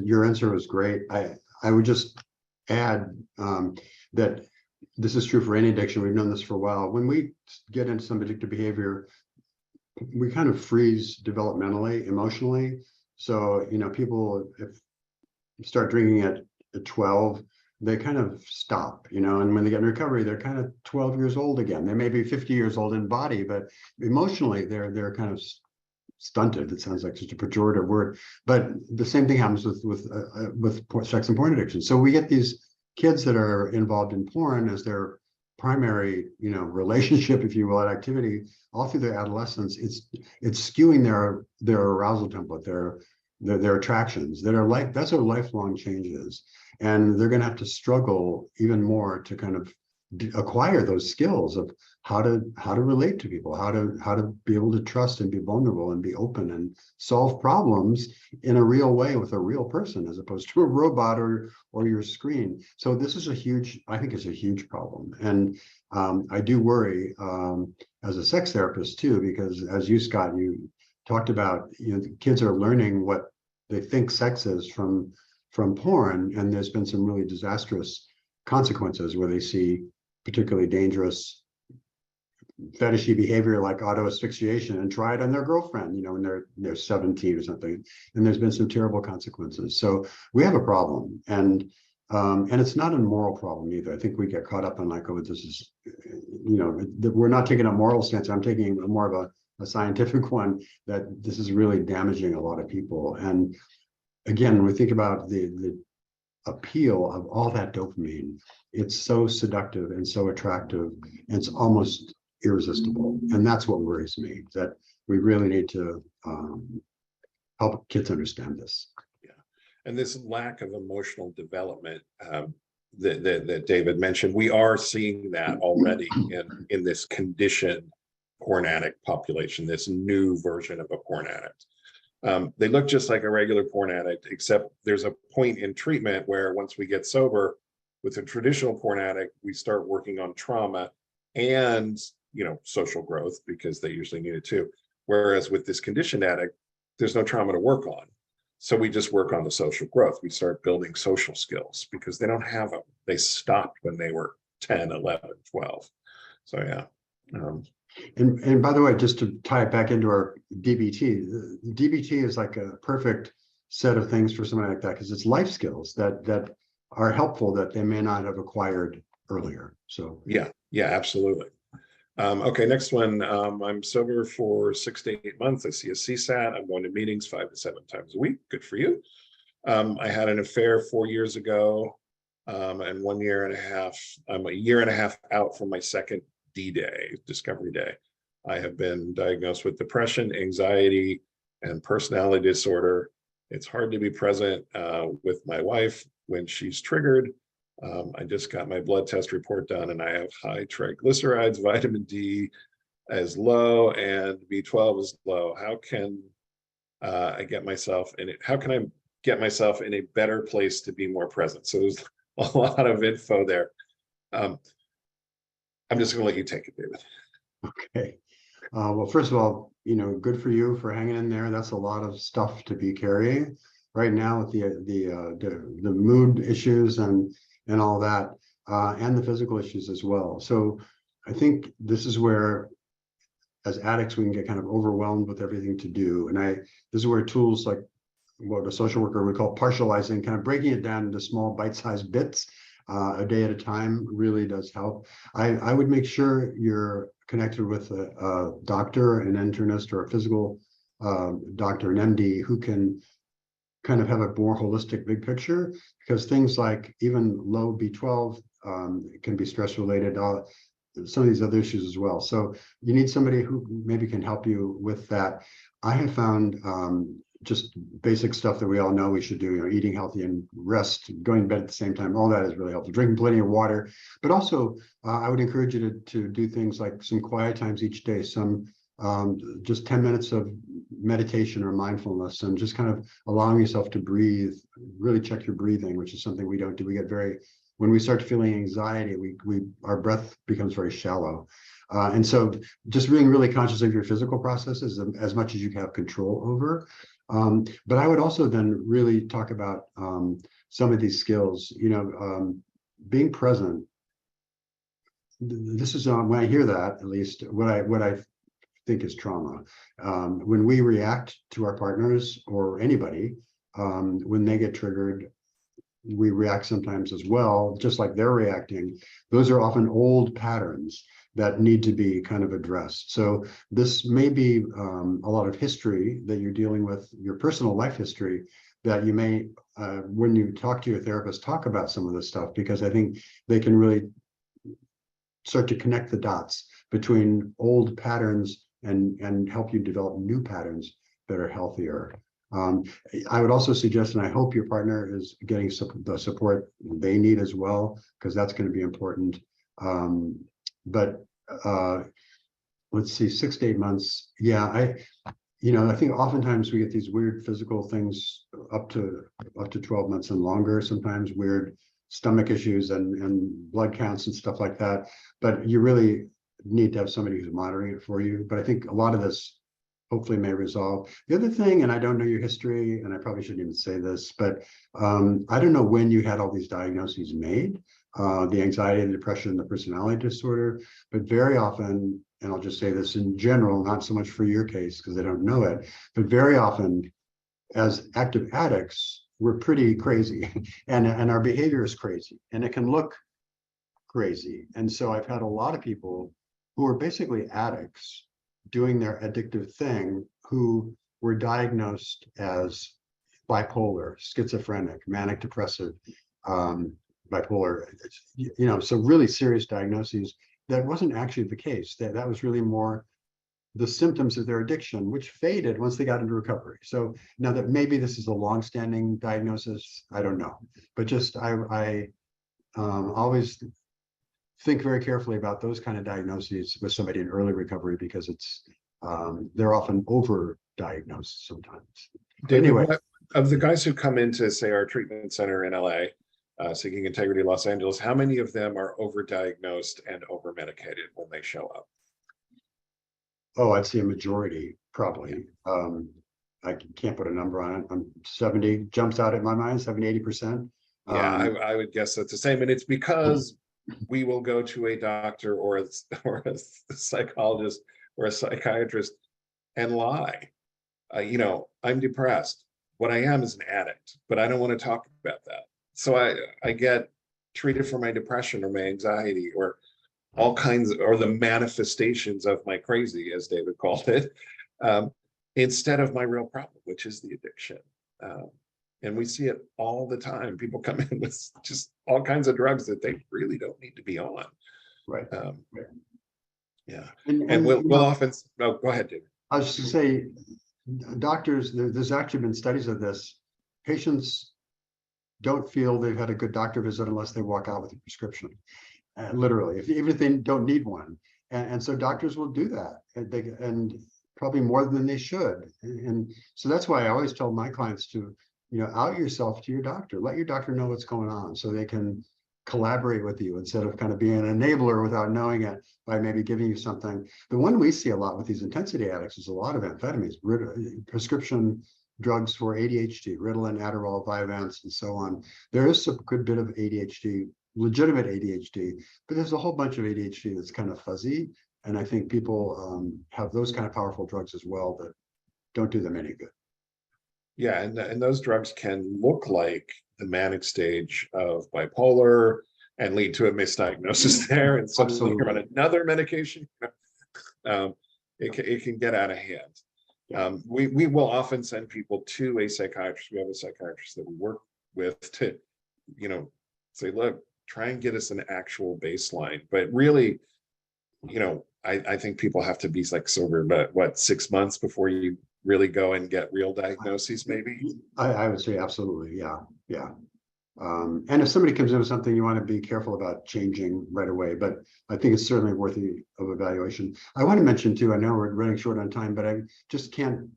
Your answer was great. I would just add that this is true for any addiction. We've known this for a while. When we get into some addictive behavior, we kind of freeze developmentally, emotionally. So, people, if you start drinking at 12, they kind of stop, and when they get in recovery, they're kind of 12 years old again. They may be 50 years old in body, but emotionally, they're kind of stunted. It sounds like such a pejorative word, but the same thing happens with sex and porn addiction. So we get these kids that are involved in porn as their primary, relationship, if you will, activity all through their adolescence. It's skewing their arousal template, their attractions that are that's what lifelong change is. And they're going to have to struggle even more to kind of acquire those skills of how to relate to people, how to be able to trust and be vulnerable and be open and solve problems in a real way with a real person, as opposed to a robot or your screen. So this is I think it's a huge problem. And I do worry as a sex therapist too, because as you, Scott, you talked about, the kids are learning what they think sex is from porn, and there's been some really disastrous consequences where they see particularly dangerous fetishy behavior like auto asphyxiation and try it on their girlfriend, when they're 17 or something. And there's been some terrible consequences. So we have a problem, and it's not a moral problem either. I think we get caught up on this is, we're not taking a moral stance. I'm taking more of a scientific one, that this is really damaging a lot of people. And again, when we think about the appeal of all that dopamine, it's so seductive and so attractive, and it's almost irresistible. And that's what worries me, that we really need to help kids understand this. Yeah, and this lack of emotional development that David mentioned, we are seeing that already in this conditioned porn addict population, this new version of a porn addict. They look just like a regular porn addict, except there's a point in treatment where once we get sober, with a traditional porn addict, we start working on trauma and, you know, social growth, because they usually need it too. Whereas with this conditioned addict, there's no trauma to work on. So we just work on the social growth. We start building social skills because they don't have them. They stopped when they were 10, 11, 12. So yeah. And by the way, just to tie it back into our DBT, DBT is like a perfect set of things for somebody like that, because it's life skills that are helpful that they may not have acquired earlier. So yeah, absolutely. Okay, next one. I'm sober for 6 to 8 months. I see a CSAT. I'm going to meetings 5 to 7 times a week. Good for you. I had an affair 4 years ago, and 1 year and a half. I'm a year and a half out from my second D-Day, Discovery Day. I have been diagnosed with depression, anxiety, and personality disorder. It's hard to be present with my wife when she's triggered. I just got my blood test report done, and I have high triglycerides, vitamin D is low, and B12 is low. How can I get myself in it? How can I get myself in a better place to be more present? So there's a lot of info there. I'm just going to let you take it, David. okay. Well, first of all, you know, good for you for hanging in there. That's a lot of stuff to be carrying right now with the mood issues and all that, and the physical issues as well. So I think this is where, as addicts, we can get kind of overwhelmed with everything to do. And this is where tools like what a social worker would call partializing, kind of breaking it down into small bite-sized bits a day at a time, really does help. I would make sure you're connected with a doctor, an internist, or a physical doctor, an MD, who can kind of have a more holistic big picture, because things like even low B12 can be stress related, some of these other issues as well. So you need somebody who maybe can help you with that. I have found just basic stuff that we all know we should do, you know, eating healthy and rest, going to bed at the same time, all that is really helpful. Drinking plenty of water, but also I would encourage you to do things like some quiet times each day, some just 10 minutes of meditation or mindfulness, and just kind of allowing yourself to breathe, really check your breathing, which is something we don't do. We get when we start feeling anxiety, our breath becomes very shallow. And so just being really conscious of your physical processes as much as you have control over. But I would also then really talk about some of these skills, you know, being present. This is when I hear that, at least what I think is trauma. When we react to our partners or anybody, when they get triggered, we react sometimes as well, just like they're reacting. Those are often old patterns that need to be kind of addressed. So this may be a lot of history that you're dealing with, your personal life history, that you may, when you talk to your therapist, talk about some of this stuff, because I think they can really start to connect the dots between old patterns and help you develop new patterns that are healthier. I would also suggest, and I hope your partner is getting the support they need as well, because that's going to be important. But let's see, 6 to 8 months. Yeah, I think oftentimes we get these weird physical things up to 12 months and longer, sometimes weird stomach issues and blood counts and stuff like that. But you really need to have somebody who's monitoring it for you. But I think a lot of this hopefully may resolve. The other thing, and I don't know your history, and I probably shouldn't even say this, but I don't know when you had all these diagnoses made, the anxiety, the depression, the personality disorder, but very often, and I'll just say this in general, not so much for your case because I don't know it, but very often as active addicts, we're pretty crazy and our behavior is crazy and it can look crazy. And so I've had a lot of people who are basically addicts doing their addictive thing who were diagnosed as bipolar, schizophrenic, manic depressive, bipolar, so really serious diagnoses. That wasn't actually the case. That was really more the symptoms of their addiction, which faded once they got into recovery. So now that maybe this is a long-standing diagnosis, I don't know, but just I always think very carefully about those kind of diagnoses with somebody in early recovery, because it's they're often over-diagnosed sometimes. But David, anyway, what, of the guys who come into, say, our treatment center in LA, Seeking Integrity Los Angeles, how many of them are overdiagnosed and over-medicated when they show up? oh, I'd say a majority, probably. I can't put a number on it. 70 jumps out at my mind, 70, 80%. Yeah, I would guess that's the same. And it's because we will go to a doctor or a psychologist or a psychiatrist and lie. I'm depressed. What I am is an addict, but I don't want to talk about that. So I get treated for my depression or my anxiety or all kinds or the manifestations of my crazy, as David called it, instead of my real problem, which is the addiction. And we see it all the time. People come in with just all kinds of drugs that they really don't need to be on. Right. Yeah. And we'll often, oh, go ahead, David. I was just to say, doctors, there's actually been studies of this. Patients don't feel they've had a good doctor visit unless they walk out with a prescription. Literally, even if they don't need one. And so doctors will do that, and probably more than they should. And so that's why I always tell my clients to, out yourself to your doctor. Let your doctor know what's going on so they can collaborate with you instead of kind of being an enabler without knowing it by maybe giving you something. The one we see a lot with these intensity addicts is a lot of amphetamines, prescription drugs for ADHD, Ritalin, Adderall, Vyvanse, and so on. There is a good bit of ADHD, legitimate ADHD, but there's a whole bunch of ADHD that's kind of fuzzy. And I think people have those kind of powerful drugs as well that don't do them any good. Yeah, and those drugs can look like the manic stage of bipolar and lead to a misdiagnosis there. And suddenly you're on another medication. It can get out of hand. We will often send people to a psychiatrist. We have a psychiatrist that we work with to, say, look, try and get us an actual baseline. But really, I think people have to be like sober, but what, 6 months before you really go and get real diagnoses, maybe? I would say absolutely, yeah. And if somebody comes in with something, you want to be careful about changing right away, but I think it's certainly worthy of evaluation. I want to mention too, I know we're running short on time, but I just can't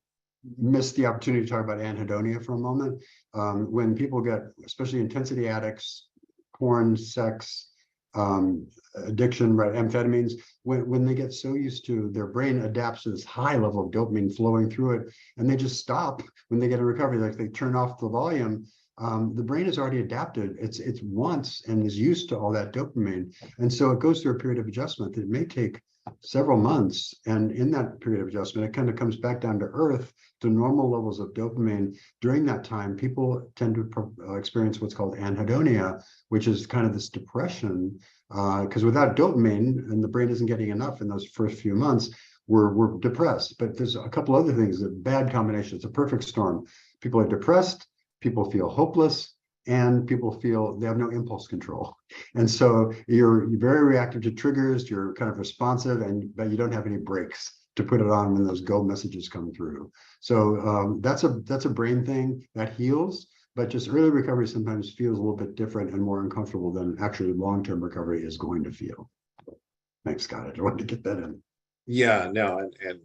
miss the opportunity to talk about anhedonia for a moment. When people get, especially intensity addicts, porn, sex, addiction, right, amphetamines, when they get so used to, their brain adapts to this high level of dopamine flowing through it, and they just stop when they get a recovery, like they turn off the volume. The brain has already adapted. It's once and is used to all that dopamine, and so it goes through a period of adjustment that may take several months. And in that period of adjustment, it kind of comes back down to earth to normal levels of dopamine. During that time, people tend to experience what's called anhedonia, which is kind of this depression, because without dopamine and the brain isn't getting enough in those first few months, we're depressed. But there's a couple other things, a bad combination. It's a perfect storm. People are depressed, people feel hopeless, and people feel they have no impulse control. And so you're very reactive to triggers, you're kind of responsive, but you don't have any brakes to put it on when those go messages come through. So that's a brain thing that heals, but just early recovery sometimes feels a little bit different and more uncomfortable than actually long-term recovery is going to feel. Thanks, Scott. I just wanted to get that in. Yeah, no, and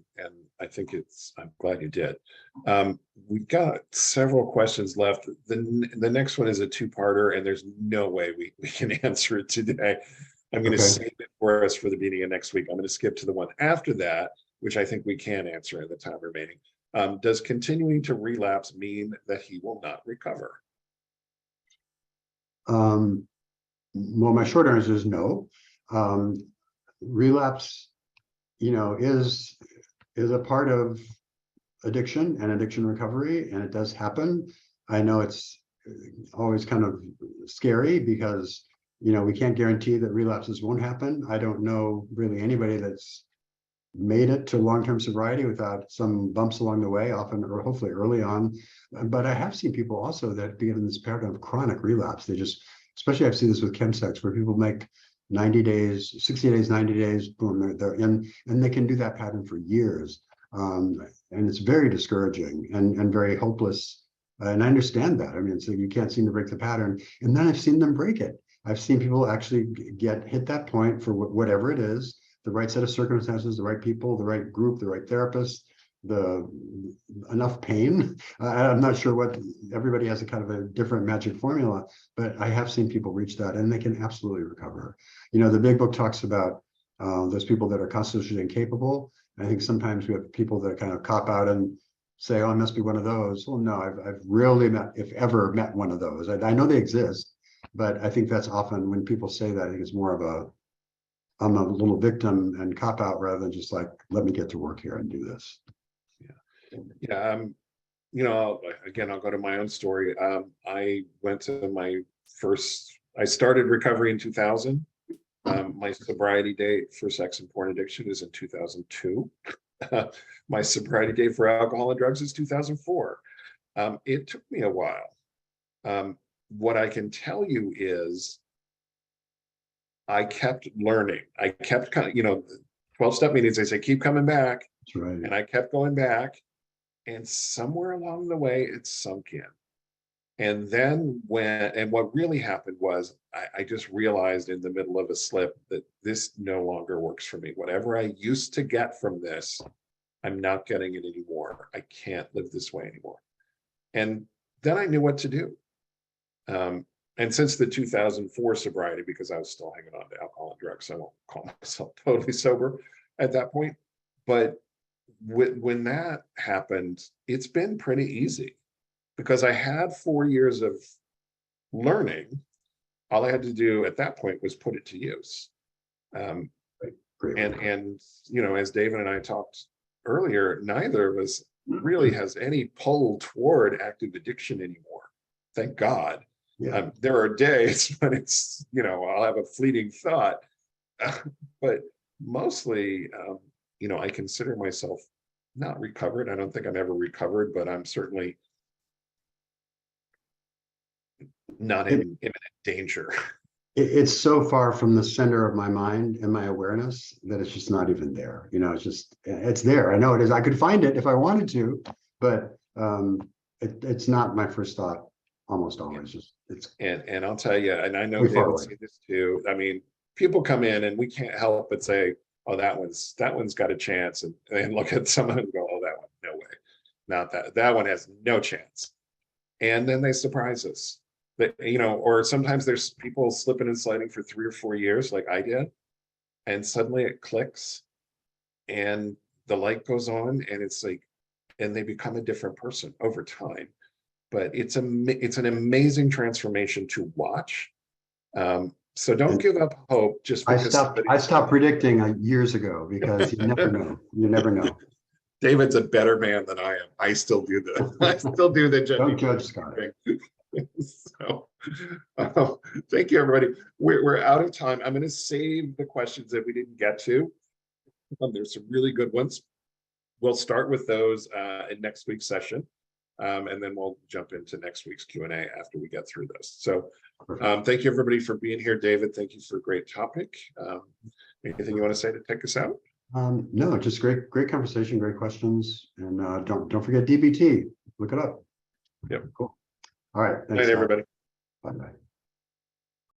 I think I'm glad you did. We've got several questions left. The next one is a two-parter, and there's no way we can answer it today. I'm going to save it for us for the beginning of next week. I'm going to skip to the one after that, which I think we can answer in the time remaining. Does continuing to relapse mean that he will not recover? Well, my short answer is no. Relapse, is a part of addiction and addiction recovery, and it does happen. I know it's always kind of scary because, we can't guarantee that relapses won't happen. I don't know really anybody that's made it to long-term sobriety without some bumps along the way, often or hopefully early on. But I have seen people also that get in this paradigm of chronic relapse. They just, especially I've seen this with chemsex, where people make 90 days, 60 days, 90 days, boom, they're in, and they can do that pattern for years. And it's very discouraging and very hopeless. And I understand that. I mean, so you can't seem to break the pattern. And then I've seen them break it. I've seen people actually hit that point for whatever it is, the right set of circumstances, the right people, the right group, the right therapist, enough pain. I'm not sure what, everybody has a kind of a different magic formula, but I have seen people reach that and they can absolutely recover. You know, the big book talks about those people that are constitutionally incapable. I think sometimes we have people that kind of cop out and say, oh, I must be one of those. Well, no, I've rarely met, if ever, met one of those. I know they exist, but I think that's often when people say that, I think it's more of a, I'm a little victim and cop out rather than just like, let me get to work here and do this. Yeah. You know, again, I'll go to my own story. I went to I started recovery in 2000. My sobriety date for sex and porn addiction is in 2002. My sobriety date for alcohol and drugs is 2004. It took me a while. What I can tell you is I kept learning. I kept kind of, you know, 12-step meetings, they say, keep coming back. That's right. And I kept going back. And somewhere along the way, it sunk in. And then what really happened was I just realized in the middle of a slip that this no longer works for me. Whatever I used to get from this, I'm not getting it anymore. I can't live this way anymore. And then I knew what to do. And since the 2004 sobriety, because I was still hanging on to alcohol and drugs, I won't call myself totally sober at that point. But when that happened, it's been pretty easy because I had 4 years of learning. All I had to do at that point was put it to use. Great. And you know, as David and I talked earlier, neither of us really has any pull toward active addiction anymore. Thank God. Yeah. There are days when it's, you know, I'll have a fleeting thought, but mostly, you know, I consider myself not recovered. I don't think I'm ever recovered, but I'm certainly not in imminent danger. It's so far from the center of my mind and my awareness that it's just not even there. You know, it's there. I know it is. I could find it if I wanted to, but it's not my first thought almost always. And I'll tell you, and I know David's seen this too. I mean, people come in and we can't help but say, oh, that one's got a chance, and look at someone and go, oh, that one, no way, not that one has no chance. And then they surprise us. That, you know, or sometimes there's people slipping and sliding for 3 or 4 years, like I did, and suddenly it clicks, and the light goes on, and it's like, and they become a different person over time. But it's an amazing transformation to watch. So don't give up hope just because I stopped predicting years ago because you never know. You never know. David's a better man than I am. I still do the Don't judge Scott. So thank you, everybody. We're out of time. I'm going to save the questions that we didn't get to. There's some really good ones. We'll start with those in next week's session. And then we'll jump into next week's Q&A after we get through this. So thank you, everybody, for being here. David, thank you for a great topic. Anything you want to say to take us out? No, just great conversation, great questions. And don't forget DBT. Look it up. Yep. Cool. All right. Good night, everybody. Bye-bye.